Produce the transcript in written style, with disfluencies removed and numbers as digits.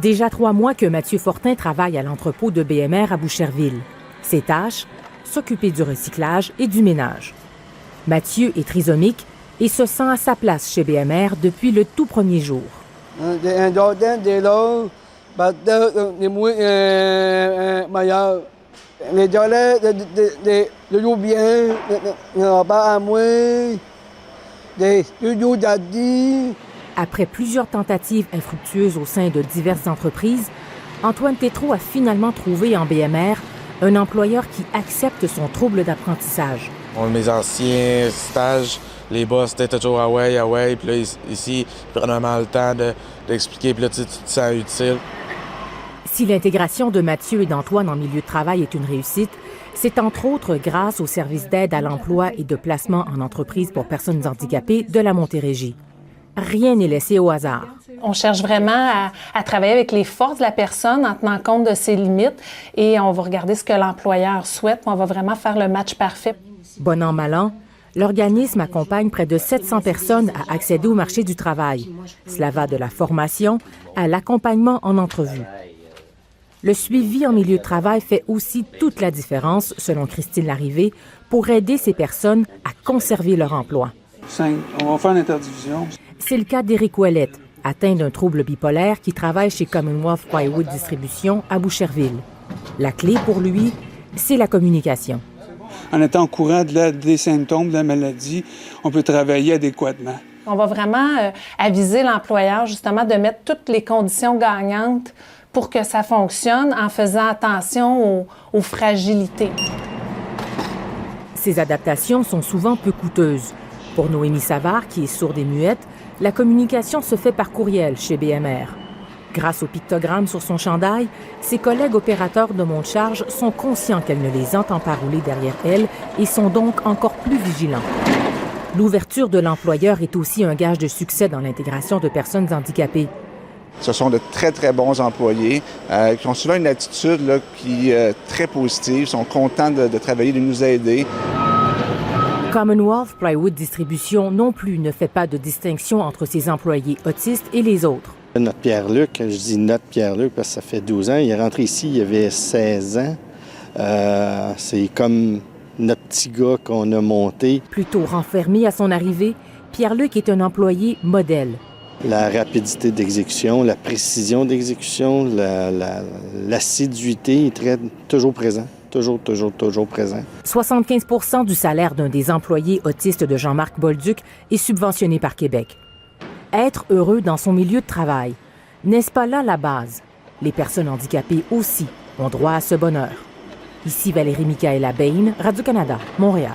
Déjà 3 mois que Mathieu Fortin travaille à l'entrepôt de BMR à Boucherville. Ses tâches, s'occuper du recyclage et du ménage. Mathieu est trisomique et se sent à sa place chez BMR depuis le tout premier jour. Après plusieurs tentatives infructueuses au sein de diverses entreprises, Antoine Tétrault a finalement trouvé en BMR un employeur qui accepte son trouble d'apprentissage. Mes anciens stages, les boss étaient toujours « ah ouais », puis là, ici, ils prennent vraiment le temps d'expliquer, puis là, tu te sens utile. Si l'intégration de Mathieu et d'Antoine en milieu de travail est une réussite, c'est entre autres grâce au service d'aide à l'emploi et de placement en entreprise pour personnes handicapées de la Montérégie. Rien n'est laissé au hasard. On cherche vraiment à travailler avec les forces de la personne en tenant compte de ses limites et on va regarder ce que l'employeur souhaite. On va vraiment faire le match parfait. Bon an, mal an, l'organisme accompagne près de 700 personnes à accéder au marché du travail. Cela va de la formation à l'accompagnement en entrevue. Le suivi en milieu de travail fait aussi toute la différence, selon Christine Larrivé, pour aider ces personnes à conserver leur emploi. 5. On va faire une interdivision. C'est le cas d'Éric Ouellette, atteint d'un trouble bipolaire qui travaille chez Commonwealth Plywood Distribution à Boucherville. La clé pour lui, c'est la communication. En étant au courant des symptômes de la maladie, on peut travailler adéquatement. On va vraiment aviser l'employeur justement de mettre toutes les conditions gagnantes pour que ça fonctionne en faisant attention aux fragilités. Ces adaptations sont souvent peu coûteuses. Pour Noémie Savard, qui est sourde et muette, la communication se fait par courriel chez BMR. Grâce au pictogramme sur son chandail, ses collègues opérateurs de monte-charge sont conscients qu'elle ne les entend pas rouler derrière elle et sont donc encore plus vigilants. L'ouverture de l'employeur est aussi un gage de succès dans l'intégration de personnes handicapées. Ce sont de très, très bons employés qui ont souvent une attitude là, qui est très positive, sont contents de travailler, de nous aider. Commonwealth Plywood Distribution non plus ne fait pas de distinction entre ses employés autistes et les autres. Notre Pierre-Luc, je dis notre Pierre-Luc parce que ça fait 12 ans, il est rentré ici, il avait 16 ans. C'est comme notre petit gars qu'on a monté. Plutôt renfermé à son arrivée, Pierre-Luc est un employé modèle. La rapidité d'exécution, la précision d'exécution, l'assiduité est toujours présent. Toujours présent. 75 du salaire d'un des employés autistes de Jean-Marc Bolduc est subventionné par Québec. Être heureux dans son milieu de travail, n'est-ce pas là la base? Les personnes handicapées aussi ont droit à ce bonheur. Ici Valérie Michaëla Bain, Radio-Canada, Montréal.